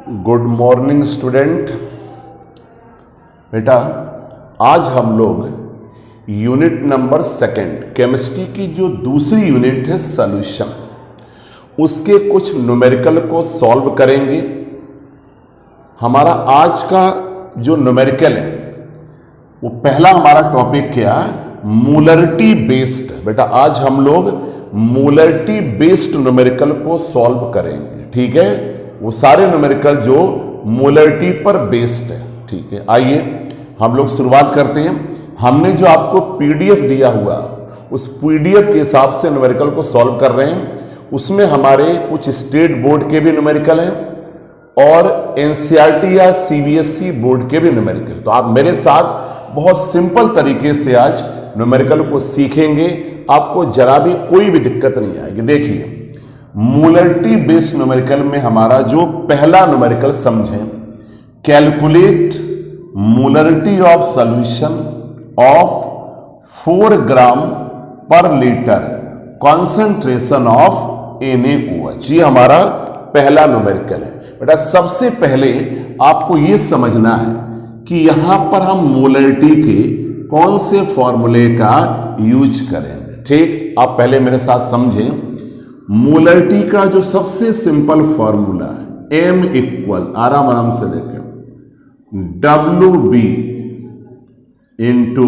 Good morning student. बेटा आज हम लोग यूनिट नंबर सेकंड केमिस्ट्री की जो दूसरी यूनिट है सॉल्यूशन, उसके कुछ न्यूमेरिकल को सॉल्व करेंगे। हमारा आज का जो न्यूमेरिकल है वो पहला हमारा टॉपिक क्या है, मोलरिटी बेस्ड। बेटा आज हम लोग मोलरिटी बेस्ड न्यूमेरिकल को सॉल्व करेंगे, ठीक है। वो सारे न्यूमेरिकल जो मोलरिटी पर बेस्ड है, ठीक है। आइए हम लोग शुरुआत करते हैं। हमने जो आपको पीडीएफ दिया हुआ उस पीडीएफ के हिसाब से न्यूमेरिकल को सॉल्व कर रहे हैं। उसमें हमारे कुछ स्टेट बोर्ड के भी न्यूमेरिकल हैं और एनसीईआरटी या सीबीएसई बोर्ड के भी न्यूमेरिकल। तो आप मेरे साथ बहुत सिंपल तरीके से आज न्यूमेरिकल को सीखेंगे, आपको जरा भी कोई भी दिक्कत नहीं आएगी। देखिए मोलरिटी बेस्ड न्यूमेरिकल में हमारा जो पहला न्यूमेरिकल समझें, calculate molarity of solution of 4 ग्राम पर लीटर कॉन्सेंट्रेशन ऑफ NaOH। ये हमारा पहला न्यूमेरिकल है। बेटा सबसे पहले आपको यह समझना है कि यहां पर हम मोलरिटी के कौन से फॉर्मूले का यूज करेंगे, ठीक। आप पहले मेरे साथ समझें, मोलरिटी का जो सबसे सिंपल फॉर्मूला है M इक्वल, आराम से देखें, WB इंटू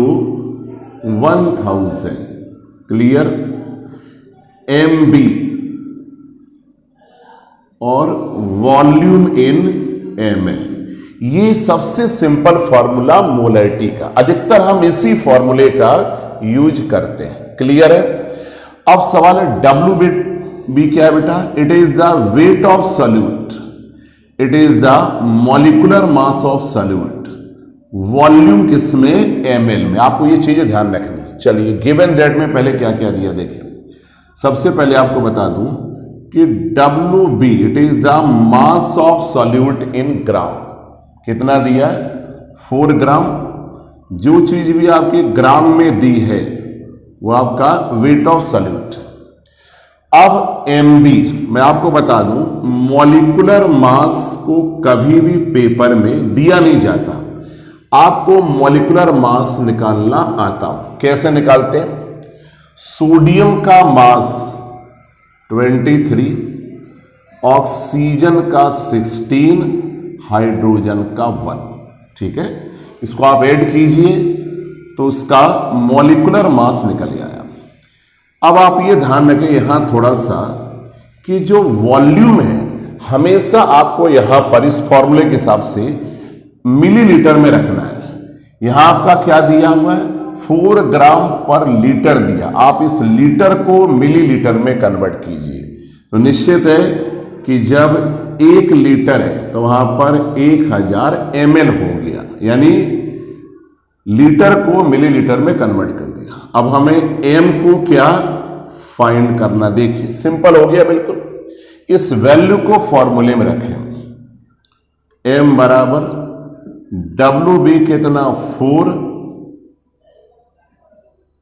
1000, क्लियर, MB और वॉल्यूम इन ml। ये सबसे सिंपल फॉर्मूला मोलरिटी का, अधिकतर हम इसी फॉर्मूले का यूज करते हैं, क्लियर है। अब सवाल है WB क्या है बेटा, it is the weight of solute, it is the molecular mass of solute, volume किसमें, ml में। आपको ये चीजें ध्यान रखनी। चलिए गिवन डेट में पहले क्या क्या दिया देखिए। सबसे पहले आपको बता दूं कि WB it is the mass of solute in gram. कितना दिया है, 4 ग्राम। जो चीज भी आपके ग्राम में दी है वो आपका वेट ऑफ सॉल्यूट। अब MB मैं आपको बता दूं, मॉलिक्यूलर मास को कभी भी पेपर में दिया नहीं जाता। आपको मॉलिक्यूलर मास निकालना आता हो। कैसे निकालते हैं, सोडियम का मास 23, ऑक्सीजन का 16, हाइड्रोजन का 1, ठीक है। इसको आप ऐड कीजिए तो उसका मॉलिक्यूलर मास निकल आया। अब आप ये ध्यान रखें यहां थोड़ा सा कि जो वॉल्यूम है हमेशा आपको यहां पर इस फॉर्मूले के हिसाब से मिलीलीटर में रखना है। यहां आपका क्या दिया हुआ है, 4 ग्राम पर लीटर दिया। आप इस लीटर को मिलीलीटर में कन्वर्ट कीजिए तो निश्चित है कि जब 1 लीटर है तो वहां पर 1000 ml हो गया, यानी लीटर को मिलीलीटर में कन्वर्ट कर दिया। अब हमें M को क्या फाइंड करना, देखिए सिंपल हो गया बिल्कुल। इस वैल्यू को फॉर्मूले में रखें, M बराबर WB कितना 4,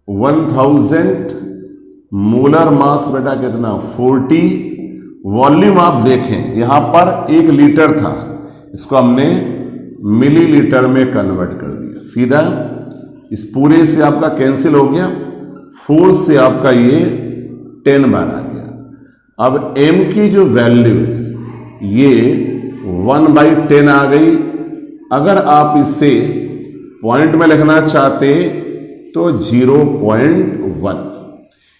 1000, मोलर मास बेटा कितना 40, वॉल्यूम आप देखें यहां पर 1 लीटर था, इसको हमने मिलीलीटर में कन्वर्ट कर दिया। सीधा इस पूरे से आपका कैंसिल हो गया, 4 से आपका ये 10 बार आ गया। अब M की जो वैल्यू है ये 1/10 आ गई। अगर आप इसे पॉइंट में लिखना चाहते तो 0.1,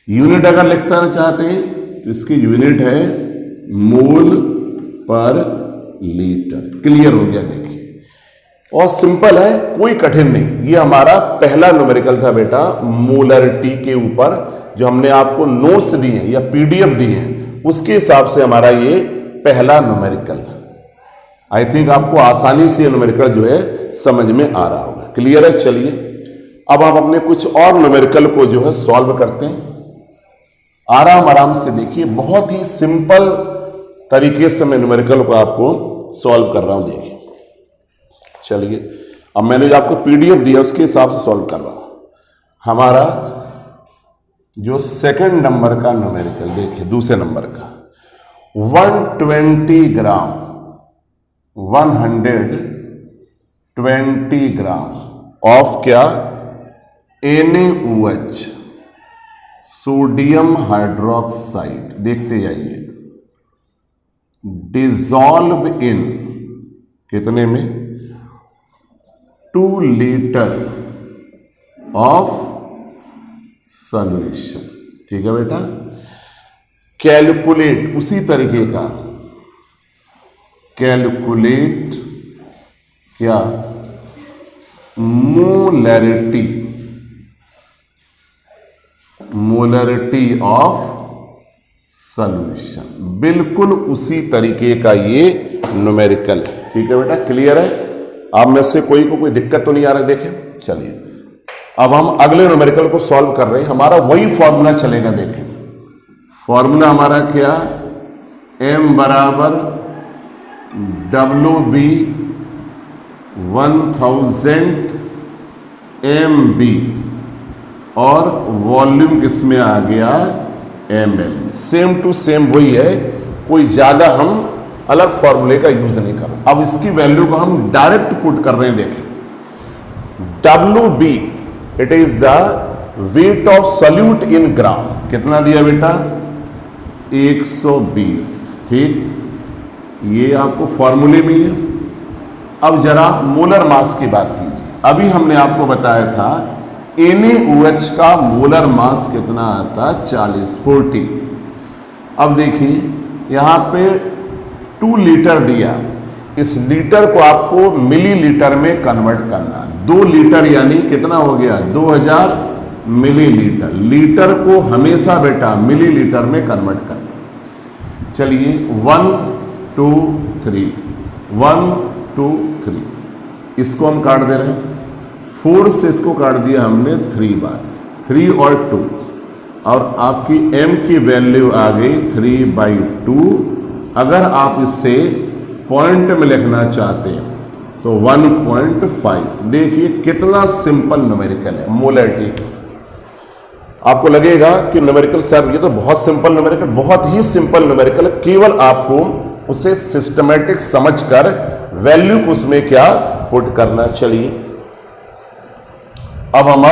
यूनिट अगर लिखना चाहते हैं तो इसकी यूनिट है मोल पर लीटर। क्लियर हो गया, देखिए और सिंपल है, कोई कठिन नहीं। ये हमारा पहला न्यूमेरिकल था बेटा मोलरिटी के ऊपर, जो हमने आपको नोट्स दिए हैं या पीडीएफ दिए हैं उसके हिसाब से हमारा ये पहला न्यूमेरिकल। आई थिंक आपको आसानी से न्यूमेरिकल जो है समझ में आ रहा होगा, क्लियर है। चलिए अब हम अपने कुछ और न्यूमेरिकल को जो है सॉल्व करते हैं। आराम से देखिए, बहुत ही सिंपल तरीके से मैं न्यूमेरिकल को आपको सॉल्व कर रहा हूं। देखिए चलिए अब मैंने जो आपको पीडीएफ दिया उसके हिसाब से सॉल्व कर रहा हूं। हमारा जो सेकंड नंबर का न्यूमेरिकल देखिए, दूसरे नंबर का 120 ग्राम 120 ग्राम ऑफ क्या, NaOH, सोडियम हाइड्रोक्साइड, देखते जाइए, डिजॉल्व इन कितने में, 2 लीटर ऑफ सॉल्यूशन। ठीक है बेटा, कैलकुलेट उसी तरीके का, कैलकुलेट क्या, मोलरिटी ऑफ सॉल्यूशन, बिल्कुल उसी तरीके का ये न्यूमेरिकल है। ठीक है बेटा, क्लियर है? आप में से कोई को कोई दिक्कत तो नहीं आ रहा? देखें, चलिए अब हम अगले न्यूमेरिकल को सॉल्व कर रहे हैं। हमारा वही फॉर्मूला चलेगा। देखें, फॉर्मूला हमारा क्या, M बराबर WB 1000 MB और वॉल्यूम किसमें आ गया, ml। सेम टू सेम वही है, कोई ज्यादा हम अलग फॉर्मूले का यूज नहीं कर रहे। अब इसकी वैल्यू को हम डायरेक्ट पुट कर रहे हैं। देखें, WB it is the weight of solute in gram, कितना दिया बेटा, 120। ठीक, ये आपको फॉर्मूले में है। अब जरा मोलर मास की बात कीजिए। अभी हमने आपको बताया था NaOH का मोलर मास कितना आता, 40। अब देखिए यहां पे 2 लीटर दिया, इस लीटर को आपको मिलीलीटर में कन्वर्ट करना। 2 लीटर यानी कितना हो गया, 2000 मिलीलीटर। लीटर को हमेशा बेटा मिलीलीटर में कन्वर्ट करना। चलिए 1 2 3, 1 2 3, इसको हम काट दे रहे हैं। 4 से इसको काट दिया हमने 3 बार, 3 और 2, और आपकी m की वैल्यू आ गई 3/2। अगर आप इसे पॉइंट में लिखना चाहते हैं तो 1.5। देखिए कितना सिंपल न्यूमेरिकल है मोलरिटी। आपको लगेगा कि न्यूमेरिकल सर ये तो बहुत सिंपल न्यूमेरिकल, बहुत ही सिंपल न्यूमेरिकल है, केवल आपको उसे सिस्टमैटिक समझकर वैल्यू को उसमें क्या पुट करना। चलिए अब हम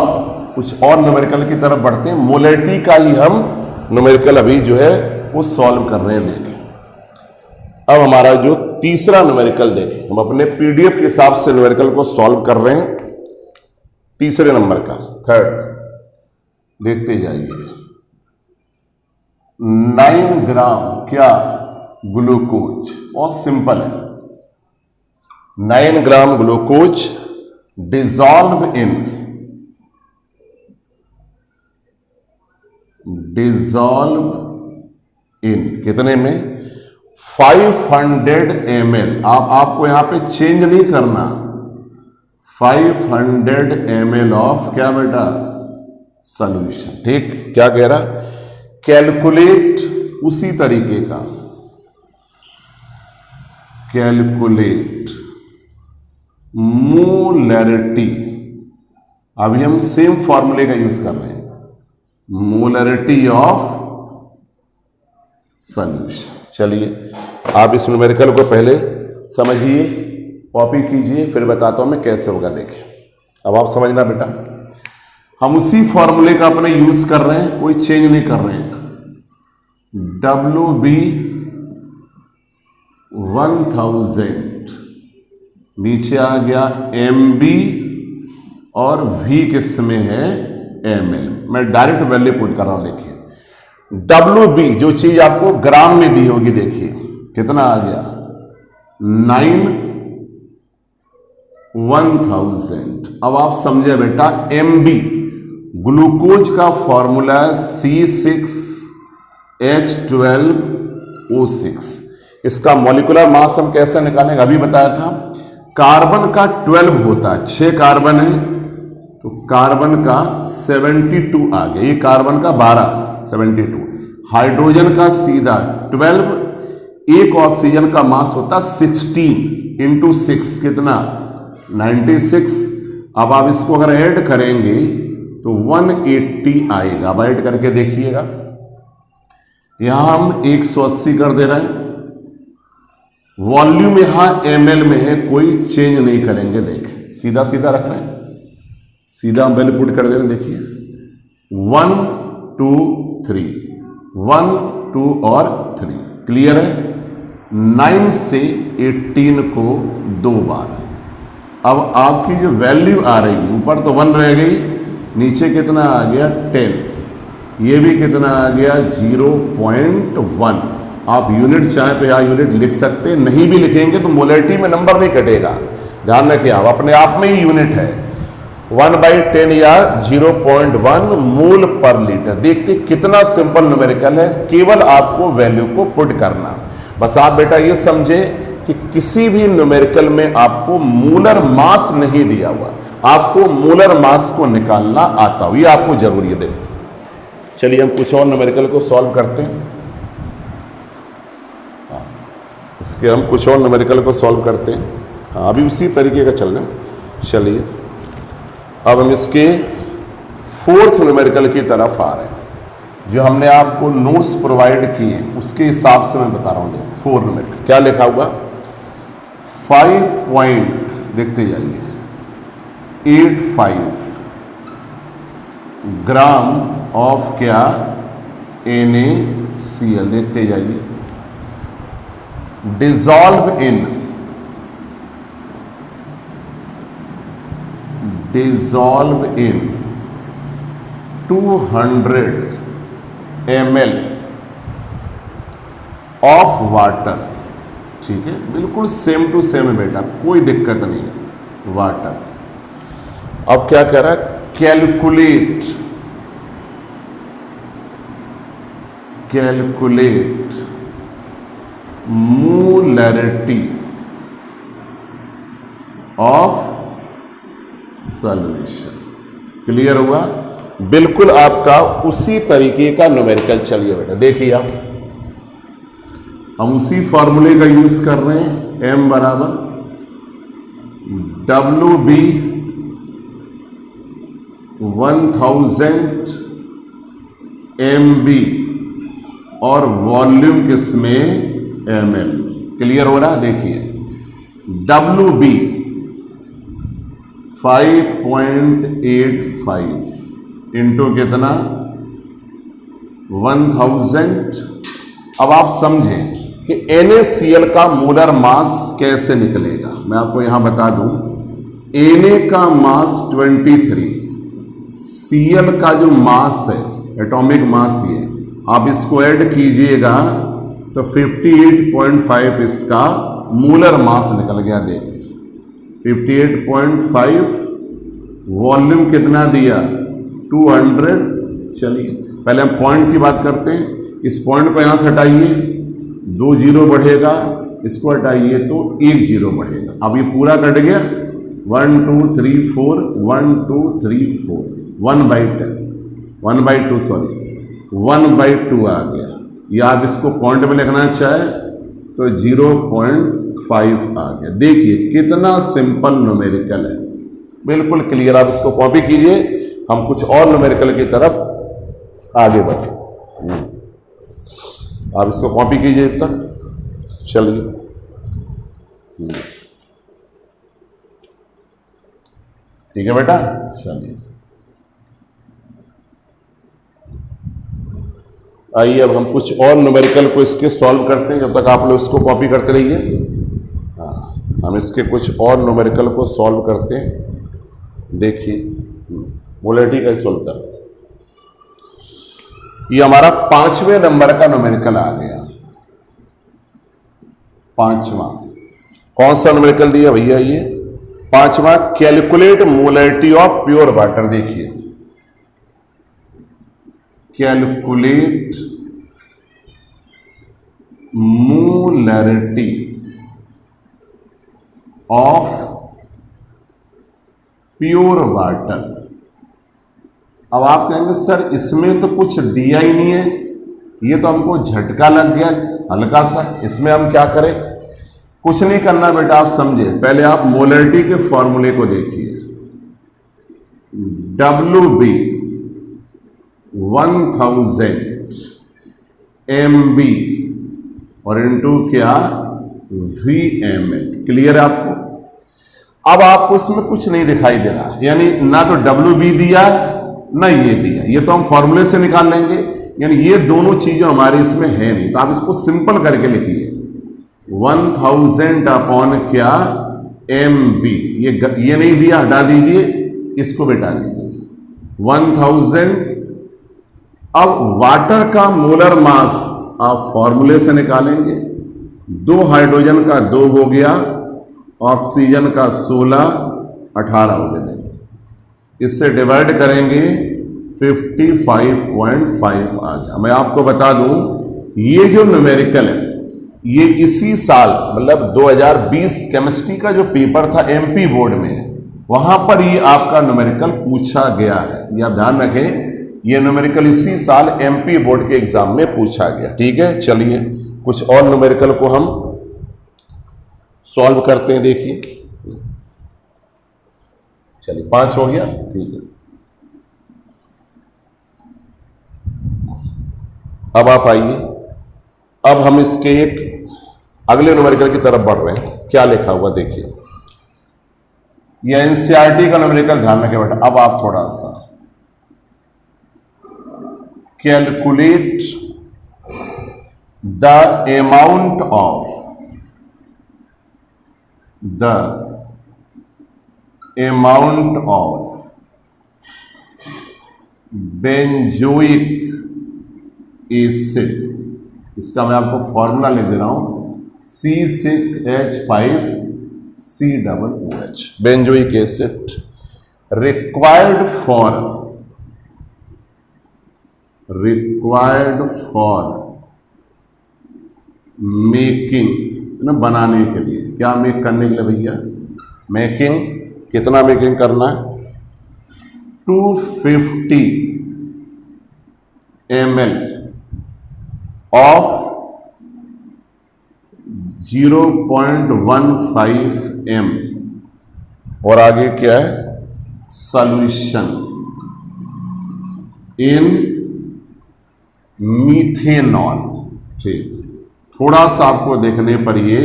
कुछ और न्यूमेरिकल की तरफ बढ़ते हैं। मोलरिटी का ही हम न्यूमेरिकल अभी जो है वो सॉल्व कर रहे हैं। देखें, अब हमारा जो तीसरा न्यूमेरिकल, देखें हम अपने PDF के हिसाब से न्यूमेरिकल को सॉल्व कर रहे हैं। तीसरे नंबर का, थर्ड, देखते जाइए। 9 ग्राम क्या, ग्लूकोज, बहुत सिंपल है। 9 ग्राम ग्लूकोज डिजॉल्व इन कितने में, 500 ml। आपको यहां पे चेंज नहीं करना, 500 ml ऑफ क्या बेटा, सॉल्यूशन। ठीक, क्या कह रहा, कैलकुलेट उसी तरीके का, कैलकुलेट मोलरिटी। अभी हम सेम फॉर्मूले का यूज कर रहे हैं, मोलरिटी ऑफ सॉल्यूशन। चलिए आप इस न्यूमेरिकल को पहले समझिए, कॉपी कीजिए, फिर बताता हूं मैं कैसे होगा। देखिए अब आप समझना बेटा, हम उसी फॉर्मूले का अपने यूज कर रहे हैं, कोई चेंज नहीं कर रहे हैं। WB 1000, नीचे आ गया MB और V किस में है, ml। मैं डायरेक्ट वैल्यू पुट कर रहा हूं। देखिए WB जो चीज आपको ग्राम में दी होगी, देखिए कितना आ गया, 9/1000। अब आप समझे बेटा, MB ग्लूकोज का फॉर्मूला C6H12O6। इसका मॉलिक्यूलर मास हम कैसे निकालेंगे, अभी बताया था। कार्बन का 12 होता है, 6 कार्बन है तो कार्बन का 72 आ गया, ये कार्बन का 12, 72। हाइड्रोजन का सीधा 12, एक ऑक्सीजन का मास होता 16 × 6 कितना, 96। अब आप इसको अगर ऐड करेंगे तो 180 आएगा। अब ऐड करके देखिएगा, यहां हम 180 कर दे रहे हैं, वॉल्यूम यहां ml में है, कोई चेंज नहीं करेंगे। देख सीधा सीधा रख रहे हैं, सीधा हम वैल्यू पुट कर दे रहे हैं। देखिए 1 2 3, 1 2 और 3, क्लियर है। 9 से 18 को 2 बार। अब आपकी जो वैल्यू आ रही है, ऊपर तो 1 रह गई, नीचे कितना आ गया 10, ये भी कितना आ गया 0.1। आप यूनिट चाहे तो यहाँ यूनिट लिख सकते, नहीं भी लिखेंगे तो मोलैरिटी में नंबर नहीं कटेगा। ध्यान रखिए, आप अपने आप में ही यूनिट है। 1/10 या 0.1 मूल पर लीटर। देखते कितना सिंपल न्यूमेरिकल है, केवल आपको वैल्यू को पुट करना। बस आप बेटा ये समझे कि किसी भी न्यूमेरिकल में आपको मूलर मास नहीं दिया हुआ, आपको मूलर मास को निकालना आता हो, ये आपको जरूरी है। देखो चलिए हम कुछ और न्यूमेरिकल को सॉल्व करते हैं। इसके हम कुछ और न्यूमेरिकल को सॉल्व करते हैं। हाँ, अभी उसी तरीके का चल रहा है। चलिए अब हम इसके 4th न्यूमेरिकल की तरफ आ रहे हैं, जो हमने आपको नोट्स प्रोवाइड किए उसके हिसाब से मैं बता रहा हूँ। देखो 4 न्यूमेरिकल क्या लिखा हुआ, 5 पॉइंट देखते जाइए 85 ग्राम ऑफ क्या NaCl, देखते जाइए। Dissolve in 200 ml of water. ठीक है, बिल्कुल सेम टू सेम है बेटा, कोई दिक्कत नहीं है। वाटर अब क्या कह रहा है, calculate molarity of solution. Clear हुआ, बिल्कुल आपका उसी तरीके का न्यूमेरिकल। चलिए बेटा देखिए, आप हम उसी फॉर्मूले का यूज कर रहे हैं। M बराबर WB 1000 MB और वॉल्यूम किसमें ml। क्लियर हो रहा है, देखिए WB 5.85 इंटू कितना 1000। अब आप समझें कि NaCl का मोलर मास कैसे निकलेगा। मैं आपको यहां बता दूं, Na का मास 23, Cl का जो मास है एटॉमिक मास, ये आप इसको ऐड कीजिएगा तो 58.5 इसका मोलर मास निकल गया। देखिए 58.5, वॉल्यूम कितना दिया 200। चलिए पहले हम पॉइंट की बात करते हैं। इस पॉइंट को यहां से हटाइए, 2 जीरो बढ़ेगा, इसको हटाइए तो 1 जीरो बढ़ेगा। अब ये पूरा कट गया, 1 2 3 4, 1 2 3 4, 1/10, 1/2 सॉरी 1/2 आ गया। या आप इसको पॉइंट में लिखना चाहे तो 0.5 आ गया। देखिए कितना सिंपल न्यूमेरिकल है, बिल्कुल क्लियर। आप इसको कॉपी कीजिए, हम कुछ और न्यूमेरिकल की तरफ आगे बढ़े। आप इसको कॉपी कीजिए तब तक। चलिए ठीक है बेटा, चलिए आइए अब हम कुछ और न्यूमेरिकल को इसके सॉल्व करते हैं। जब तक आप लोग इसको कॉपी करते रहिए। हाँ, हम इसके कुछ और न्यूमेरिकल को सॉल्व करते हैं। देखिए मोलैरिटी का सॉल्व कर, ये हमारा 5वें नंबर का न्यूमेरिकल आ गया। 5वां कौन सा न्यूमेरिकल दिया भैया, ये 5वां, calculate molarity of pure water. देखिए calculate molarity of pure water. अब आप कहेंगे सर इसमें तो कुछ दिया ही नहीं है, ये तो हमको झटका लग गया हल्का सा, इसमें हम क्या करें। कुछ नहीं करना बेटा, आप समझे। पहले आप मोलैरिटी के फॉर्मूले को देखिए। WB 1000 MB और इनटू क्या VmL। क्लियर है आपको? अब आपको इसमें कुछ नहीं दिखाई दे रहा, यानी ना तो WB दिया ना ये दिया, ये तो हम फॉर्मूले से निकाल लेंगे, यानी ये दोनों चीजें हमारे इसमें है नहीं, तो आप इसको सिंपल करके लिखिए 1000 अपॉन क्या MB, ये नहीं दिया, हटा दीजिए, इसको बिठा दीजिए 1000। अब वाटर का मोलर मास आप फॉर्मूले से निकालेंगे, 2 हाइड्रोजन का 2 हो गया, ऑक्सीजन का 16, 18 हो गए, इससे डिवाइड करेंगे 55.5 आ गया। मैं आपको बता दूं ये जो न्यूमेरिकल है ये इसी साल मतलब 2020 केमिस्ट्री का जो पेपर था MP बोर्ड में, वहां पर ये आपका न्यूमेरिकल पूछा गया है, ये आप ध्यान रखें, ये न्यूमेरिकल इसी साल MP बोर्ड के एग्जाम में पूछा गया। ठीक है, चलिए कुछ और न्यूमेरिकल को हम सॉल्व करते हैं। देखिए चलिए 5 हो गया, ठीक है। अब आप आइए, अब हम इसके एक अगले न्यूमेरिकल की तरफ बढ़ रहे हैं। क्या लिखा हुआ देखिए, ये NCERT का न्यूमेरिकल, ध्यान रखें बेटा। अब आप थोड़ा सा calculate the amount of benzoic acid, इसका मैं आपको फॉर्मूला लिख दे रहा हूं, C6H5COOH। Benzoic acid required for making, ना बनाने के लिए, क्या मेक करने के लिए भैया, मेकिंग, कितना मेकिंग करना है, 250 ml ऑफ 0.15 m, और आगे क्या है, सॉल्यूशन इन मीथेनॉल। ठीक, थोड़ा सा आपको देखने पर ये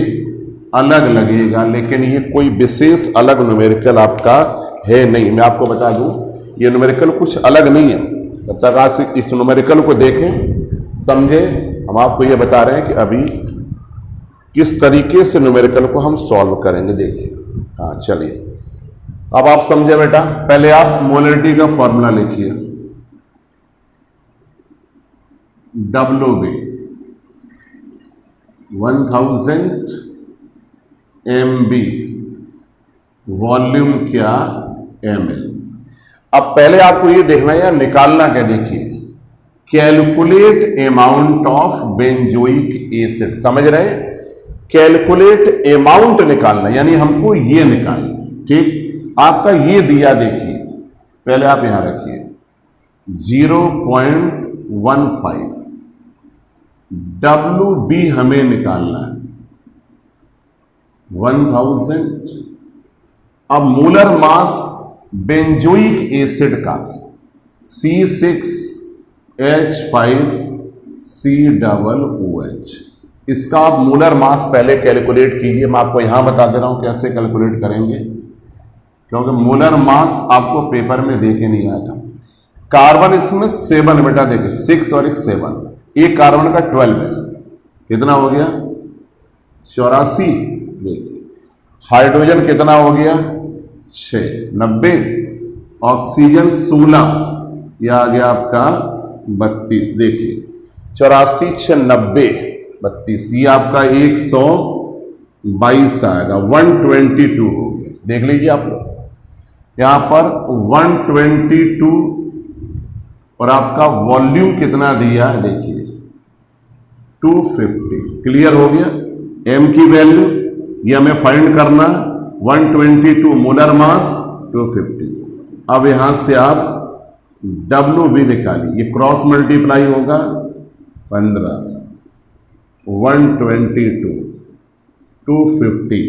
अलग लगेगा, लेकिन ये कोई विशेष अलग न्यूमेरिकल आपका है नहीं। मैं आपको बता दूं ये न्यूमेरिकल कुछ अलग नहीं है। जब तक आप इस न्यूमेरिकल को देखें समझे, हम आपको ये बता रहे हैं कि अभी किस तरीके से न्यूमेरिकल को हम सॉल्व करेंगे। देखिए, हाँ चलिए, अब आप समझे बेटा। पहले आप मोलरिटी का फॉर्मूला लिखिए, WB 1000 MB, वॉल्यूम क्या ml। अब पहले आपको ये देखना है यार, निकालना क्या, देखिए calculate amount of benzoic acid, समझ रहे, कैलकुलेट अमाउंट निकालना, यानी हमको ये निकालना। ठीक, आपका ये दिया, देखिए पहले आप यहां रखिए 0.15, WB हमें निकालना है 1000। अब मोलर मास बेंजोइक एसिड का C6H5COOH, इसका आप मोलर मास पहले कैलकुलेट कीजिए। मैं आपको यहां बता दे रहा हूं कैसे कैलकुलेट करेंगे, क्योंकि मोलर मास आपको पेपर में देके नहीं आएगा। कार्बन इसमें 7 बेटा, देखिए 6 और 1 7, एक कार्बन का 12 है, कितना हो गया 84। देखिए हाइड्रोजन कितना हो गया 6, 90, ऑक्सीजन 16, यह आ गया आपका 32। देखिए 84 6 90 32, ये आपका 122 आएगा, 122 हो गया। देख लीजिए आप लोग यहां पर 122, और आपका वॉल्यूम कितना दिया है, देखिए 250। क्लियर हो गया, m की वैल्यू ये हमें फाइंड करना, 122 मोलर मास 250। अब यहां से आप WB निकालिए, ये क्रॉस मल्टीप्लाई होगा 15, 122 250,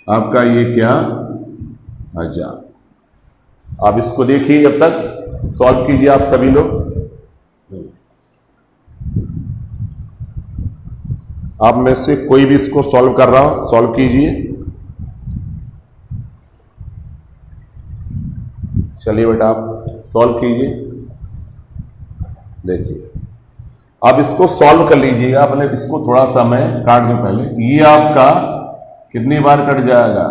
आपका ये क्या 1000। आप इसको देखिए, जब तक सॉल्व कीजिए आप सभी लोग। आप में से कोई भी इसको सॉल्व कर रहा हो, सॉल्व कीजिए। चलिए बेटा आप सॉल्व कीजिए। देखिए आप इसको सॉल्व कर लीजिएगा। अपने इसको थोड़ा सा मैं काट दूं पहले। ये आपका कितनी बार कट जाएगा?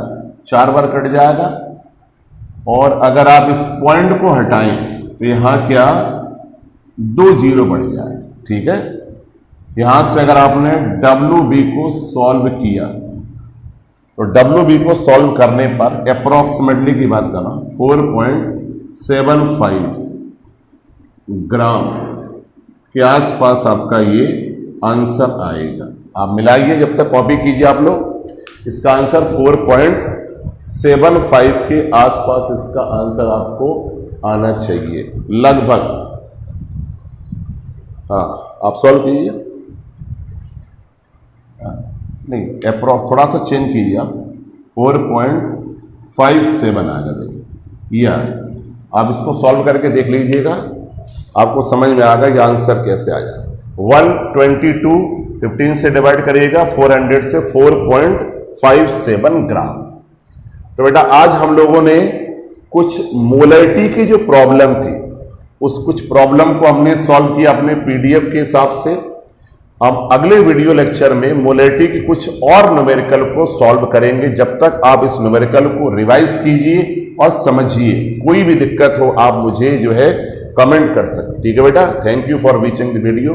4 बार कट जाएगा। और अगर आप इस पॉइंट को हटाएं तो यहां क्या 2 जीरो बढ़ जाए। ठीक है, यहां से अगर आपने WB को सॉल्व किया तो WB को सॉल्व करने पर अप्रोक्सीमेटली की बात कर रहा हूं 4.75 ग्राम के आसपास आपका ये आंसर आएगा। आप मिलाइए, जब तक कॉपी कीजिए आप लोग। इसका आंसर 4.75 के आसपास इसका आंसर आपको आना चाहिए लगभग। हाँ आप सॉल्व कीजिए। नहीं, अप्रोक्स थोड़ा सा चेंज कीजिए आप। 4.57 आएगा। देखिए ये आएगा। आप इसको सॉल्व करके देख लीजिएगा, आपको समझ में आएगा कि आंसर कैसे आ जाएगा। 122 15 से डिवाइड करिएगा 400 से 4.57 ग्राम। तो बेटा आज हम लोगों ने कुछ मोलैरिटी की जो प्रॉब्लम थी उस कुछ प्रॉब्लम को हमने सॉल्व किया अपने PDF के हिसाब से। हम अगले वीडियो लेक्चर में मोलैरिटी की कुछ और न्यूमेरिकल को सॉल्व करेंगे। जब तक आप इस न्यूमेरिकल को रिवाइज कीजिए और समझिए। कोई भी दिक्कत हो आप मुझे जो है कमेंट कर सकते। ठीक है बेटा, thank you for watching the video.